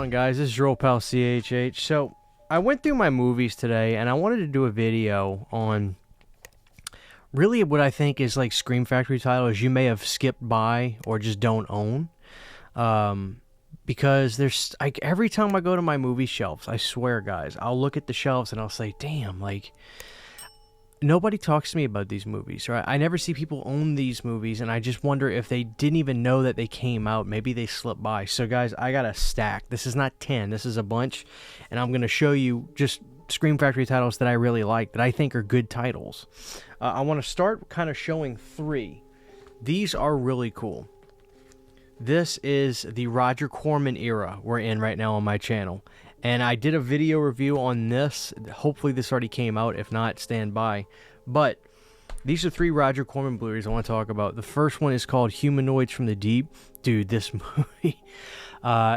on, guys? This is your old pal CHH. So I went through my movies today and I wanted to do a video on really what I think is like Scream Factory titles you may have skipped by or just don't own. Because there's like every time I go to my movie shelves, I swear, guys, I'll look at the shelves and I'll say, damn, like nobody talks to me about these movies, right? I never see people own these movies, and I just wonder if they didn't even know that they came out. Maybe they slipped by. So, guys, I got a stack. This is not 10. This is a bunch, and I'm going to show you just Scream Factory titles that I really like, that I think are good titles. I want to start kind of showing 3. These are really cool. This is the Roger Corman era we're in right now on my channel. And I did a video review on this. Hopefully this already came out. If not, stand by. But these are 3 Roger Corman Blu-rays I want to talk about. The first one is called Humanoids from the Deep. Dude, this movie,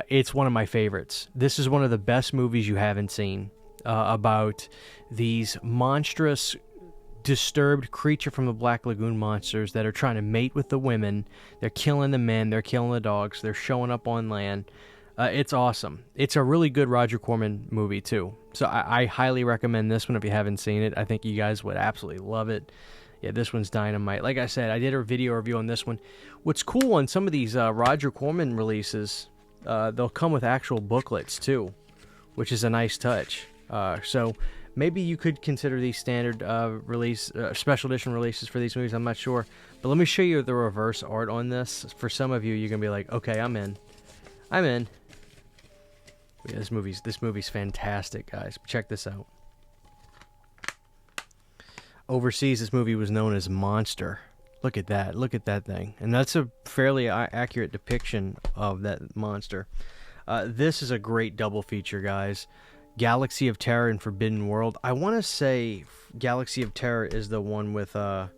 it's one of my favorites. This is one of the best movies you haven't seen about these monstrous, disturbed creature from the Black Lagoon monsters that are trying to mate with the women. They're killing the men. They're killing the dogs. They're showing up on land. It's awesome. It's a really good Roger Corman movie, too. So I highly recommend this one if you haven't seen it. I think you guys would absolutely love it. Yeah, this one's dynamite. Like I said, I did a video review on this one. What's cool on some of these Roger Corman releases, they'll come with actual booklets, too, which is a nice touch. So maybe you could consider these standard special edition releases for these movies. I'm not sure. But let me show you the reverse art on this. For some of you, you're going to be like, okay, I'm in. I'm in. Yeah, this movie's fantastic, guys. Check this out. Overseas, this movie was known as Monster. Look at that. Look at that thing. And that's a fairly accurate depiction of that monster. This is a great double feature, guys. Galaxy of Terror and Forbidden World. I want to say Galaxy of Terror is the one with Robert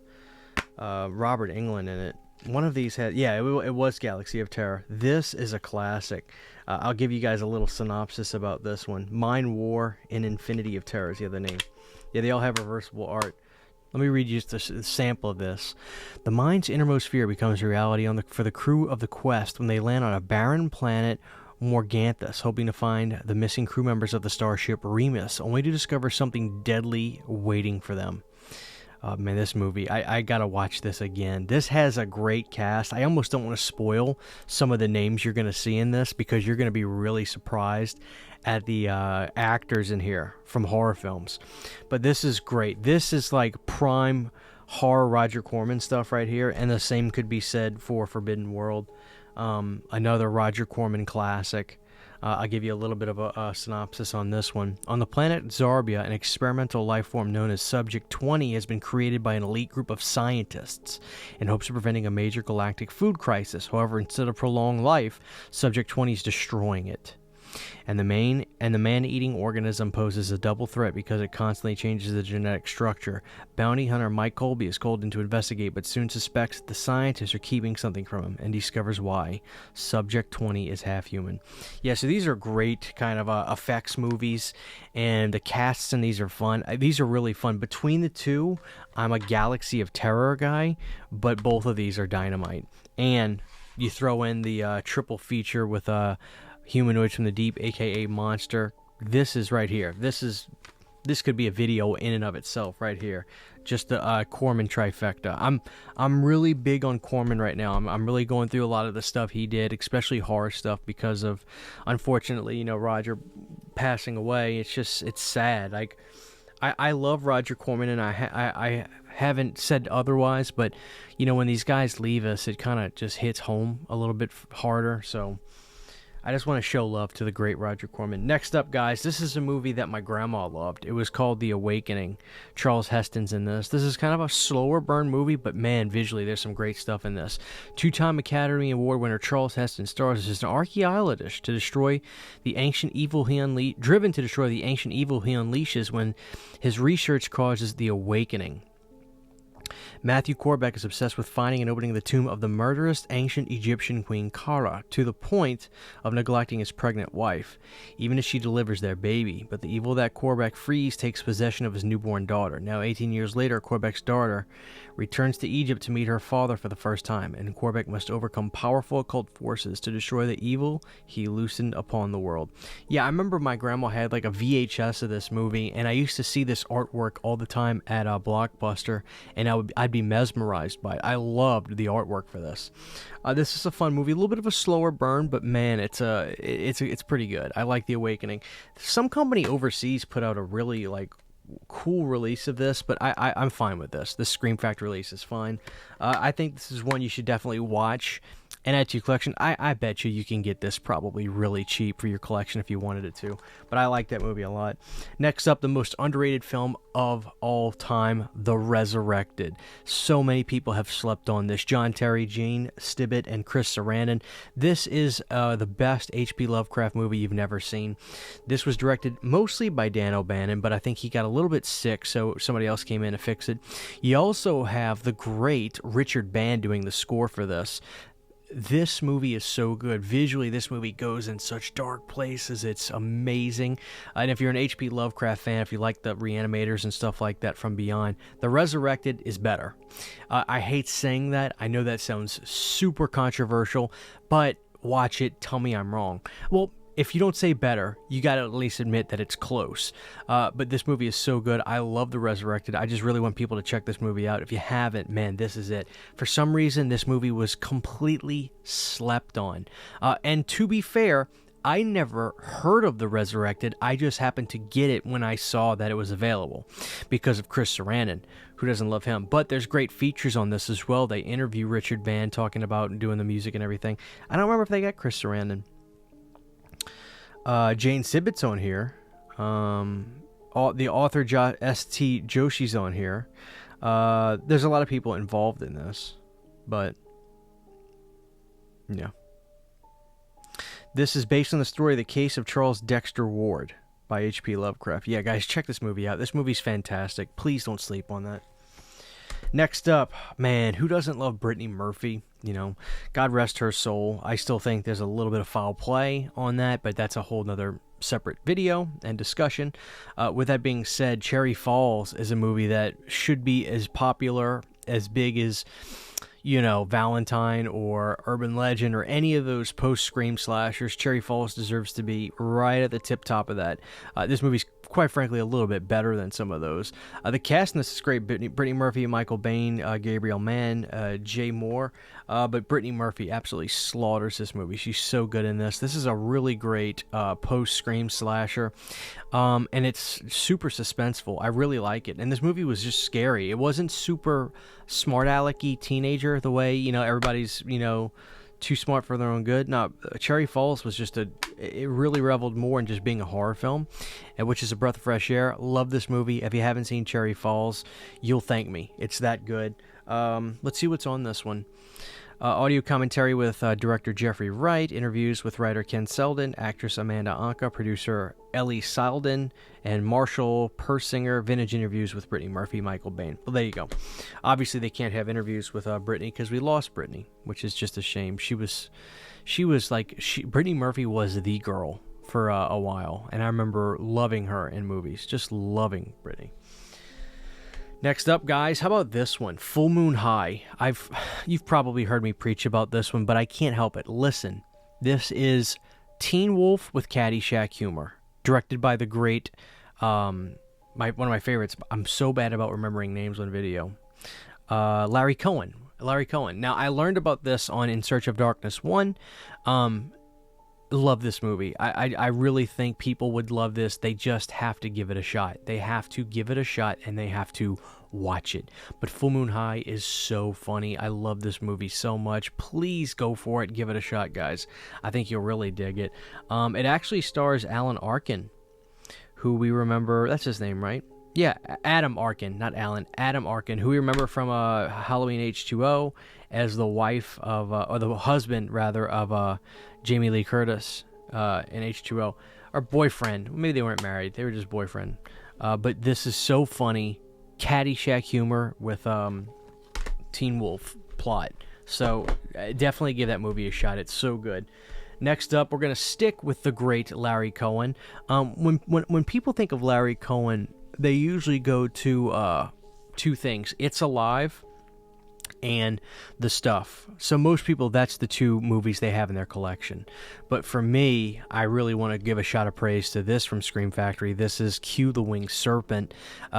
Englund in it. One of these had, yeah, it was Galaxy of Terror. This is a classic. I'll give you guys a little synopsis about this one. Mind War and Infinity of Terror is the other name. Yeah, they all have reversible art. Let me read you just a sample of this. The mind's innermost fear becomes reality for the crew of the Quest when they land on a barren planet, Morganthus, hoping to find the missing crew members of the starship Remus, only to discover something deadly waiting for them. Man, this movie, I gotta watch this again. This has a great cast. I almost don't want to spoil some of the names you're going to see in this because you're going to be really surprised at the actors in here from horror films. But this is great. This is like prime horror Roger Corman stuff right here, and the same could be said for Forbidden World. Another Roger Corman classic. I'll give you a little bit of a synopsis on this one. On the planet Zarbia, an experimental life form known as Subject 20 has been created by an elite group of scientists in hopes of preventing a major galactic food crisis. However, instead of prolonged life, Subject 20 is destroying it. And the man-eating organism poses a double threat because it constantly changes the genetic structure. Bounty hunter Mike Colby is called in to investigate, but soon suspects that the scientists are keeping something from him and discovers why. Subject 20 is half human. Yeah, so these are great kind of effects movies, and the casts in these are fun. These are really fun. Between the two, I'm a Galaxy of Terror guy, but both of these are dynamite. And you throw in the triple feature with Humanoids from the Deep, aka Monster. This is right here. This could be a video in and of itself right here. Just the Corman trifecta. I'm really big on Corman right now. I'm really going through a lot of the stuff he did, especially horror stuff, because of, unfortunately, Roger passing away. It's sad. Like I love Roger Corman, and I haven't said otherwise, but when these guys leave us, it kind of just hits home a little bit harder. So I just want to show love to the great Roger Corman. Next up, guys, this is a movie that my grandma loved. It was called The Awakening. Charles Heston's in this. This is kind of a slower burn movie, but man, visually, there's some great stuff in this. 2-time Academy Award winner Charles Heston stars as an archaeologist to destroy the ancient evil driven to destroy the ancient evil he unleashes when his research causes the awakening. Matthew Corbeck is obsessed with finding and opening the tomb of the murderous ancient Egyptian queen Kara, to the point of neglecting his pregnant wife, even as she delivers their baby. But the evil that Corbeck frees takes possession of his newborn daughter. Now, 18 years later, Corbeck's daughter returns to Egypt to meet her father for the first time, and Corbeck must overcome powerful occult forces to destroy the evil he loosened upon the world. Yeah, I remember my grandma had like a VHS of this movie, and I used to see this artwork all the time at Blockbuster, and I'd be mesmerized by it. I loved the artwork for this. This is a fun movie, a little bit of a slower burn, but man, it's pretty good. I like The Awakening. Some company overseas put out a really like cool release of this, but I'm fine with this. This Scream Factory release is fine. I think this is one you should definitely watch and add to your collection. I bet you can get this probably really cheap for your collection if you wanted it to, but I like that movie a lot. Next up, the most underrated film of all time, The Resurrected. So many people have slept on this. John Terry, Gene Stibbitt, and Chris Sarandon. This is the best H.P. Lovecraft movie you've never seen. This was directed mostly by Dan O'Bannon, but I think he got a little bit sick, so somebody else came in to fix it. You also have the great Richard Band doing the score for this. This movie is so good. Visually, this movie goes in such dark places. It's amazing. And if you're an H.P. Lovecraft fan, if you like the Reanimators and stuff like that from Beyond, The Resurrected is better. I hate saying that. I know that sounds super controversial, but watch it. Tell me I'm wrong. Well, if you don't say better, you got to at least admit that it's close. But this movie is so good. I love The Resurrected. I just really want people to check this movie out. If you haven't, man, this is it. For some reason, this movie was completely slept on. And to be fair, I never heard of The Resurrected. I just happened to get it when I saw that it was available because of Chris Sarandon. Who doesn't love him? But there's great features on this as well. They interview Richard Band talking about and doing the music and everything. I don't remember if they got Chris Sarandon. Jane Sibbitt's on here. The author S.T. Joshi's on here. There's a lot of people involved in this, but yeah. This is based on the story of the case of Charles Dexter Ward by H.P. Lovecraft. Yeah, guys, check this movie out. This movie's fantastic. Please don't sleep on that. Next up, man, who doesn't love Brittany Murphy? You know, God rest her soul. I still think there's a little bit of foul play on that, but that's a whole nother separate video and discussion. With that being said, Cherry Falls is a movie that should be as popular, as big as, you know, Valentine or Urban Legend or any of those post-Scream slashers. Cherry Falls deserves to be right at the tip-top of that. This movie's quite frankly a little bit better than some of those. The cast in this is great. Brittany Murphy, Michael Bain, Gabriel Mann, Jay Moore. But Brittany Murphy absolutely slaughters this movie. She's so good in this. This is a really great post-Scream slasher. And it's super suspenseful. I really like it. And this movie was just scary. It wasn't super smart-alecky teenager the way, you know, everybody's, you know, too smart for their own good. No, Cherry Falls was just it really reveled more in just being a horror film, which is a breath of fresh air. Love this movie. If you haven't seen Cherry Falls, you'll thank me. It's that good. Let's see what's on this one. Audio commentary with director Jeffrey Wright, interviews with writer Ken Selden, actress Amanda Anka, producer Ellie Salden, and Marshall Persinger. Vintage interviews with Brittany Murphy, Michael Bain. Well, there you go. Obviously, they can't have interviews with Brittany because we lost Brittany, which is just a shame. Brittany Murphy was the girl for a while, and I remember loving her in movies, just loving Brittany. Next up, guys, how about this one? Full Moon High. You've probably heard me preach about this one, but I can't help it. Listen, this is Teen Wolf with Caddyshack humor, directed by the great, one of my favorites. I'm so bad about remembering names on video. Larry Cohen. Now, I learned about this on In Search of Darkness 1. Love this movie. I really think people would love this. They just have to give it a shot. They have to give it a shot, and they have to watch it. But Full Moon High is so funny. I love this movie so much. Please go for it. Give it a shot, guys. I think you'll really dig it. It actually stars Alan Arkin, who we remember. That's his name, right? Yeah, Adam Arkin, not Alan. Adam Arkin, who we remember from Halloween H2O as the wife of, or the husband, rather, of Jamie Lee Curtis in H2O. Or boyfriend. Maybe they weren't married. They were just boyfriend. But this is so funny. Caddyshack humor with Teen Wolf plot. So definitely give that movie a shot. It's so good. Next up, we're going to stick with the great Larry Cohen. When people think of Larry Cohen, they usually go to two things. It's Alive and The Stuff. So most people, that's the two movies they have in their collection. But for me, I really want to give a shot of praise to this from Scream Factory. This is Q the Winged Serpent,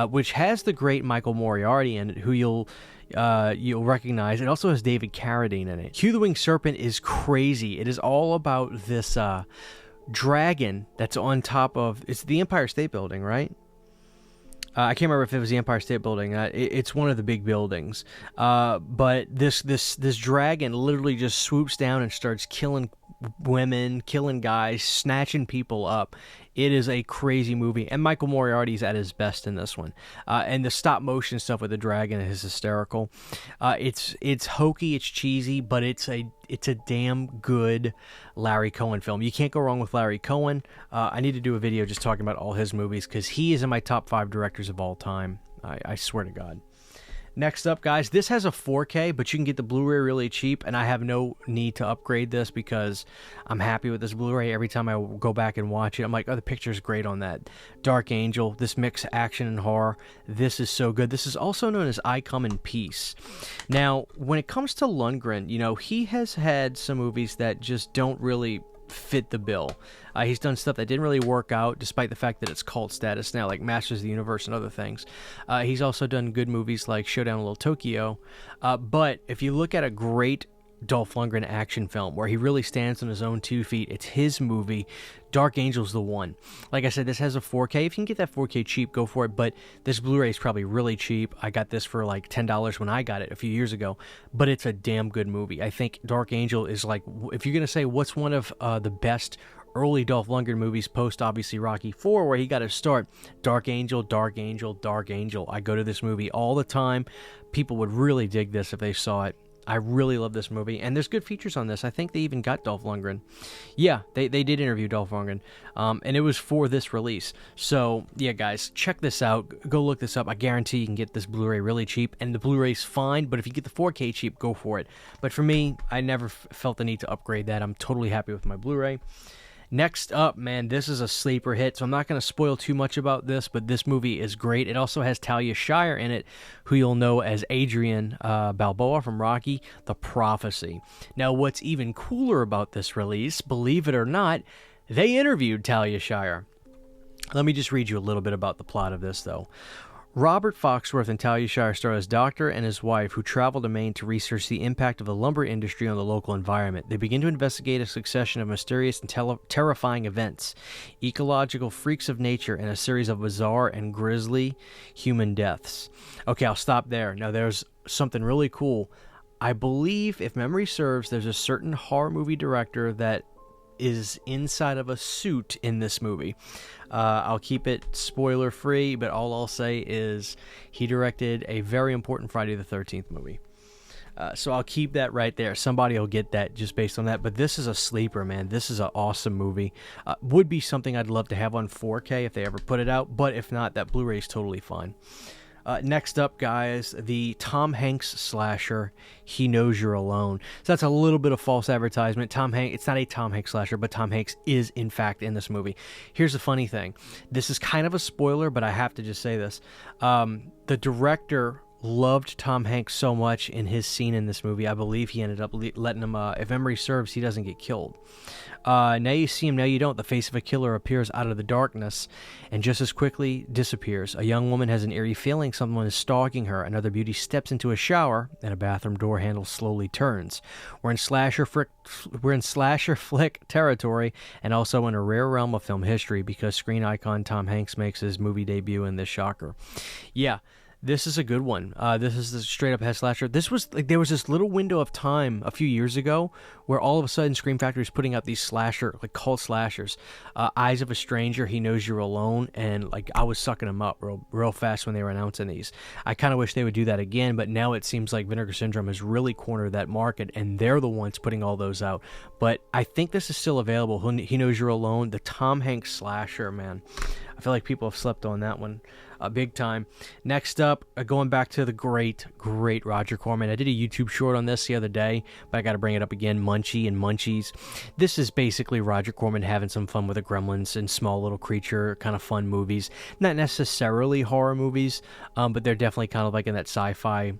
which has the great Michael Moriarty in it, who you'll recognize. It also has David Carradine in it. Q the Winged Serpent is crazy. It is all about this dragon that's on top of, it's the Empire State Building, right? I can't remember if it was the Empire State Building. It's one of the big buildings. But this dragon literally just swoops down and starts killing women, killing guys, snatching people up. It is a crazy movie, and Michael Moriarty's at his best in this one. And the stop motion stuff with the dragon is hysterical. It's hokey, it's cheesy, but it's a damn good Larry Cohen film. You can't go wrong with Larry Cohen. I need to do a video just talking about all his movies because he is in my top 5 directors of all time. I swear to God. Next up, guys, this has a 4K, but you can get the Blu-ray really cheap, and I have no need to upgrade this because I'm happy with this Blu-ray. Every time I go back and watch it, I'm like, oh, the picture's great on that. Dark Angel, this mix action and horror, this is so good. This is also known as I Come in Peace. Now, when it comes to Lundgren, you know, he has had some movies that just don't really fit the bill. He's done stuff that didn't really work out, despite the fact that it's cult status now, like Masters of the Universe and other things. He's also done good movies like Showdown in Little Tokyo. But if you look at a great Dolph Lundgren action film where he really stands on his own 2 feet, it's his movie. Dark Angel's the one. Like I said, this has a 4K. If you can get that 4K cheap, go for it. But this Blu-ray is probably really cheap. I got this for like $10 when I got it a few years ago. But it's a damn good movie. I think Dark Angel is like, if you're going to say what's one of the best early Dolph Lundgren movies post, obviously, Rocky IV, where he got his start, Dark Angel, Dark Angel, Dark Angel. I go to this movie all the time. People would really dig this if they saw it. I really love this movie, and there's good features on this. I think they even got Dolph Lundgren. Yeah, they did interview Dolph Lundgren, and it was for this release. So, yeah, guys, check this out. Go look this up. I guarantee you can get this Blu-ray really cheap, and the Blu-ray's fine, but if you get the 4K cheap, go for it. But for me, I never felt the need to upgrade that. I'm totally happy with my Blu-ray. Next up, man, this is a sleeper hit, so I'm not going to spoil too much about this, but this movie is great. It also has Talia Shire in it, who you'll know as Adrian Balboa from Rocky, The Prophecy. Now, what's even cooler about this release, believe it or not, they interviewed Talia Shire. Let me just read you a little bit about the plot of this, though. Robert Foxworth and Talia Shire star as Doctor and his wife who travel to Maine to research the impact of the lumber industry on the local environment. They begin to investigate a succession of mysterious and terrifying events, ecological freaks of nature, and a series of bizarre and grisly human deaths. Okay, I'll stop there. Now, there's something really cool. I believe, if memory serves, there's a certain horror movie director that is inside of a suit in this movie. I'll keep it spoiler free, but all I'll say is he directed a very important Friday the 13th movie. So I'll keep that right there. Somebody will get that just based on that. But this is a sleeper, man. This is an awesome movie. Would be something I'd love to have on 4K if they ever put it out. But if not, that Blu-ray is totally fine. Next up, guys, the Tom Hanks slasher, He Knows You're Alone. So that's a little bit of false advertisement. It's not a Tom Hanks slasher, but Tom Hanks is, in fact, in this movie. Here's the funny thing. This is kind of a spoiler, but I have to just say this. The director loved Tom Hanks so much in his scene in this movie. I believe he ended up letting him, if memory serves, he doesn't get killed. Now you see him, now you don't. The face of a killer appears out of the darkness and just as quickly disappears. A young woman has an eerie feeling someone is stalking her. Another beauty steps into a shower and a bathroom door handle slowly turns. We're in slasher flick territory and also in a rare realm of film history because screen icon Tom Hanks makes his movie debut in this shocker. Yeah. This is a good one. This is the straight up head slasher. This was like there was this little window of time a few years ago where all of a sudden Scream Factory is putting out these slasher, like cult slashers. Eyes of a Stranger, He Knows You're Alone, and like I was sucking them up real fast when they were announcing these. I kind of wish they would do that again, but now it seems like Vinegar Syndrome has really cornered that market, and they're the ones putting all those out. But I think this is still available. He Knows You're Alone, the Tom Hanks slasher, man. I feel like people have slept on that one. big time. Next up, going back to the great Roger Corman. I did a YouTube short on this the other day, but I got to bring it up again. Munchie and Munchies. This is basically Roger Corman having some fun with the gremlins and small little creature kind of fun movies. Not necessarily horror movies, but they're definitely kind of like in that sci-fi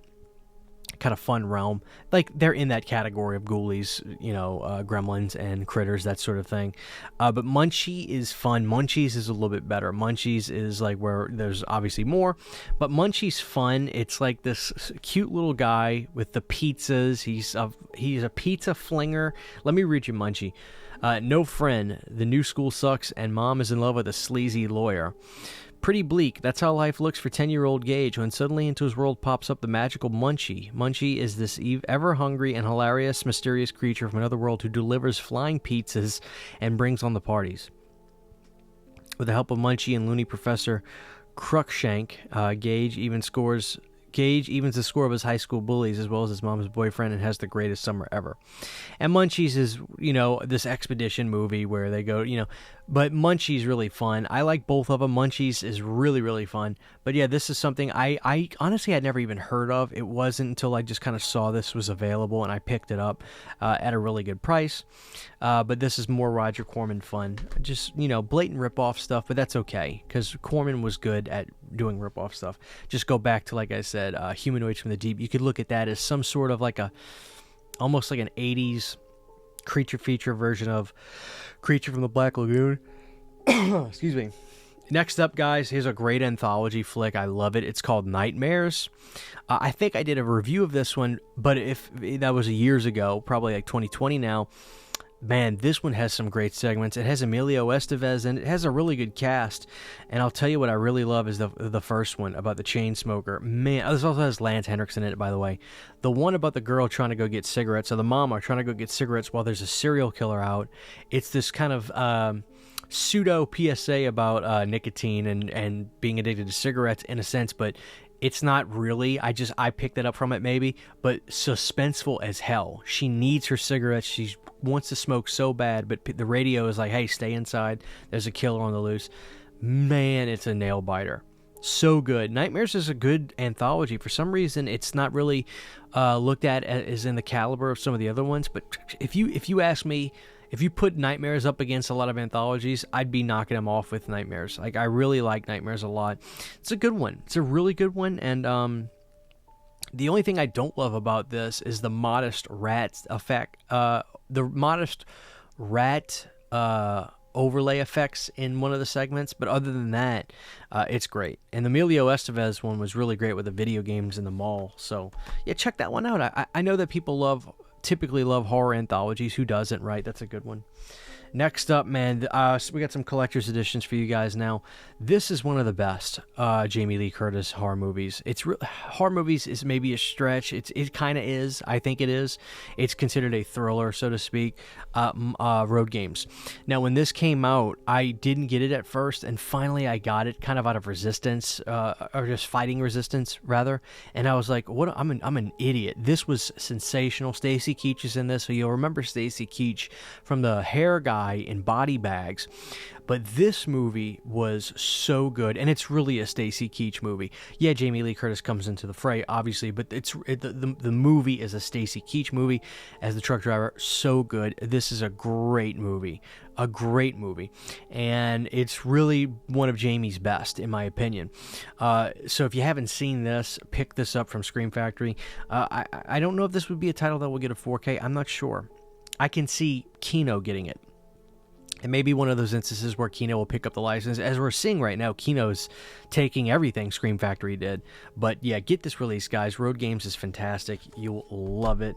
kind of fun realm. Like, they're in that category of ghoulies, gremlins and critters, that sort of thing. But Munchie is fun. Munchies is a little bit better. Munchies is like where there's obviously more, but Munchie's fun. It's like this cute little guy with the pizzas. He's a pizza flinger. Let me read you Munchie. No friend, the new school sucks, and mom is in love with a sleazy lawyer. Pretty bleak. That's how life looks for 10-year-old Gage when suddenly into his world pops up the magical Munchie. Munchie is this ever-hungry and hilarious, mysterious creature from another world who delivers flying pizzas and brings on the parties. With the help of Munchie and loony Professor Cruikshank, Gage evens the score of his high school bullies as well as his mom's boyfriend and has the greatest summer ever. And Munchies is, this expedition movie where they go, but Munchie's really fun. I like both of them. Munchies is really, really fun. But yeah, this is something I honestly had never even heard of. It wasn't until I just kind of saw this was available and I picked it up at a really good price. But this is more Roger Corman fun. Just, blatant rip-off stuff, but that's okay because Corman was good at doing rip-off stuff. Just go back to, like I said, Humanoids from the Deep. You could look at that as some sort of like almost like an 80s creature feature version of Creature from the Black Lagoon. Excuse me. Next up, guys, here's a great anthology flick. I love it. It's called Nightmares. I think I did a review of this one, but if that was years ago, probably like 2020 now. Man, this one has some great segments. It has Emilio Estevez and it has a really good cast. And I'll tell you what I really love is the first one about the chain smoker. Man, this also has Lance Henriksen in it, by the way. The one about the girl trying to go get cigarettes, or the mama trying to go get cigarettes while there's a serial killer out. It's this kind of pseudo PSA about nicotine and being addicted to cigarettes in a sense, but it's not really. I picked that up from it maybe, but suspenseful as hell. She needs her cigarettes. She wants to smoke so bad, but the radio is like, hey, stay inside. There's a killer on the loose. Man, it's a nail biter. So good. Nightmares is a good anthology. For some reason, it's not really looked at as in the caliber of some of the other ones, but if you ask me, if you put Nightmares up against a lot of anthologies, I'd be knocking them off with Nightmares. Like, I really like Nightmares a lot. It's a good one. It's a really good one, and the only thing I don't love about this is the modest rat effect. The modest rat overlay effects in one of the segments, but other than that, it's great. And the Emilio Estevez one was really great with the video games in the mall. So yeah, check that one out. I know that people typically love horror anthologies. Who doesn't, right? That's a good one. Next up, man, so we got some collector's editions for you guys now. This is one of the best Jamie Lee Curtis horror movies. Horror movies is maybe a stretch. It kind of is. I think it is. It's considered a thriller, so to speak. Road Games. Now, when this came out, I didn't get it at first, and finally I got it kind of out of resistance, or just fighting resistance, rather. And I was like, "What? I'm an idiot." This was sensational. Stacy Keach is in this, so you'll remember Stacy Keach from the hair guy in Body Bags. But this movie was so good, and it's really a Stacy Keach movie. Yeah, Jamie Lee Curtis comes into the fray, obviously, but the movie is a Stacy Keach movie as the truck driver. So good. This is a great movie. And it's really one of Jamie's best, in my opinion. So if you haven't seen this, pick this up from Scream Factory. I don't know if this would be a title that will get a 4K. I'm not sure. I can see Kino getting it. It may be one of those instances where Kino will pick up the license. As we're seeing right now, Kino's taking everything Scream Factory did. But yeah, get this release, guys. Road Games is fantastic. You'll love it.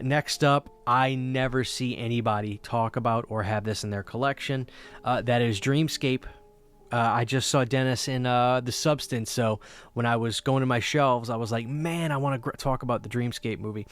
Next up, I never see anybody talk about or have this in their collection. That is Dreamscape. I just saw Dennis in The Substance, so when I was going to my shelves, I was like, man, I want to talk about the Dreamscape movie.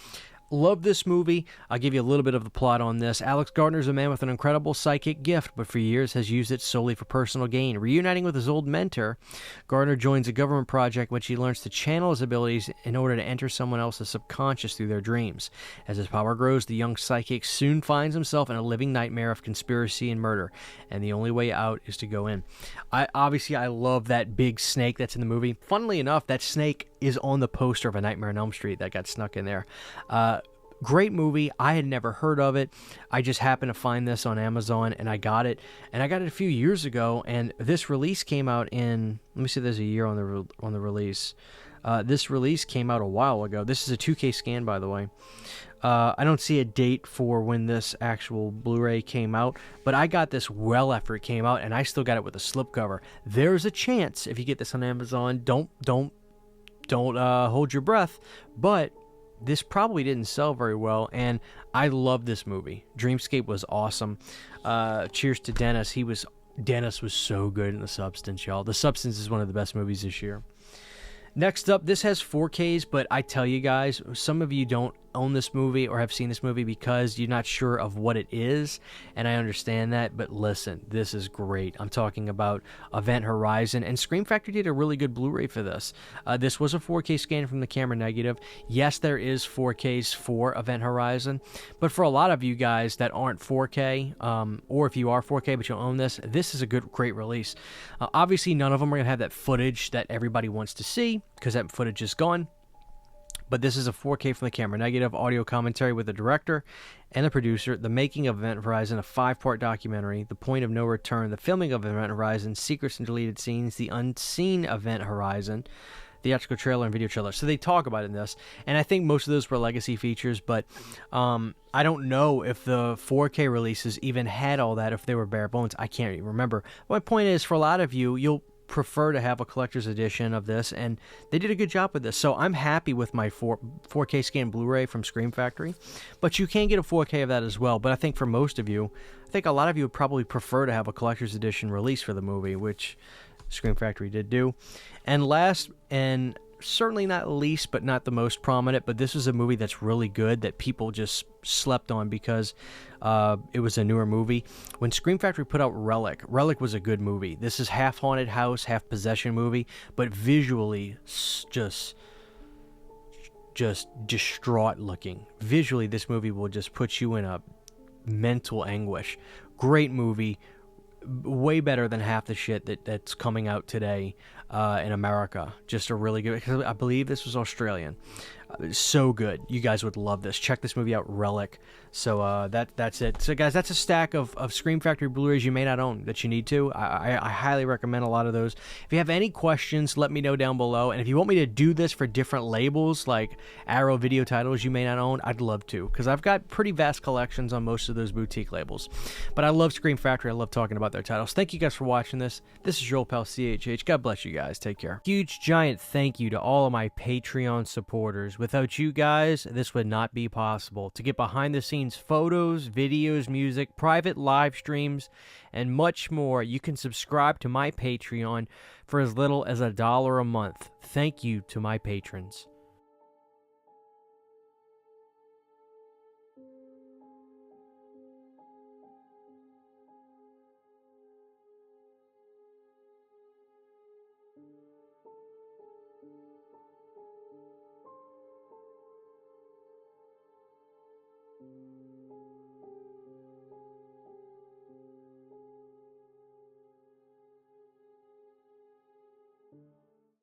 Love this movie. I'll give you a little bit of the plot on this. Alex Gardner's a man with an incredible psychic gift, but for years has used it solely for personal gain. Reuniting with his old mentor, Gardner joins a government project which he learns to channel his abilities in order to enter someone else's subconscious through their dreams. As his power grows, the young psychic soon finds himself in a living nightmare of conspiracy and murder, and the only way out is to go in. I love that big snake that's in the movie. Funnily enough, that snake is on the poster of A Nightmare on Elm Street that got snuck in there. Great movie. I had never heard of it. I just happened to find this on Amazon, and I got it. And I got it a few years ago, and this release came out in... Let me see if there's a year on the release. This release came out a while ago. This is a 2K scan, by the way. I don't see a date for when this actual Blu-ray came out, but I got this well after it came out, and I still got it with a slipcover. There's a chance, if you get this on Amazon, don't hold your breath, but this probably didn't sell very well, and I love this movie. Dreamscape was awesome. Cheers to Dennis. Dennis was so good in The Substance, y'all. The Substance is one of the best movies this year. Next up, this has 4Ks, but I tell you guys, some of you don't own this movie or have seen this movie because you're not sure of what it is, and I understand that, but listen, this is great. I'm talking about Event Horizon, and Scream Factory did a really good Blu-ray for this. This was a 4K scan from the camera negative. Yes, there is 4Ks for Event Horizon, but for a lot of you guys that aren't 4K, or if you are 4K but you own this, this is a great release. Obviously, none of them are going to have that footage that everybody wants to see, because that footage is gone. But this is a 4K from the camera negative, audio commentary with the director and the producer, the making of Event Horizon, a 5-part documentary, the point of no return, the filming of Event Horizon, secrets and deleted scenes, the unseen Event Horizon, theatrical trailer and video trailer. So they talk about it in this, and I think most of those were legacy features, but I don't know if the 4K releases even had all that, if they were bare bones. I can't even remember. My point is, for a lot of you, you'll prefer to have a collector's edition of this, and they did a good job with this. So I'm happy with my 4K scan Blu-ray from Scream Factory, but you can get a 4K of that as well. But I think for most of you, I think a lot of you would probably prefer to have a collector's edition release for the movie, which Scream Factory did do. And last, and certainly not least, but not the most prominent, but this is a movie that's really good that people just slept on because it was a newer movie. When Scream Factory put out Relic was a good movie. This is half haunted house, half possession movie, but visually just distraught looking. Visually, this movie will just put you in a mental anguish. Great movie. Way better than half the shit that's coming out today in America. Just a really good, because I believe this was Australian. So good. You guys would love this. Check this movie out, Relic. So that's it. So guys, that's a stack of Scream Factory Blu-rays you may not own that you need to. I highly recommend a lot of those. If you have any questions, let me know down below. And if you want me to do this for different labels like Arrow video titles you may not own, I'd love to, because I've got pretty vast collections on most of those boutique labels. But I love Scream Factory. I love talking about their titles. Thank you guys for watching this. This is your old pal CHH. God bless you guys. Take care. Huge giant thank you to all of my Patreon supporters. Without you guys, this would not be possible. To get behind the scenes photos, videos, music, private live streams, and much more, you can subscribe to my Patreon for as little as $1 a month. Thank you to my patrons.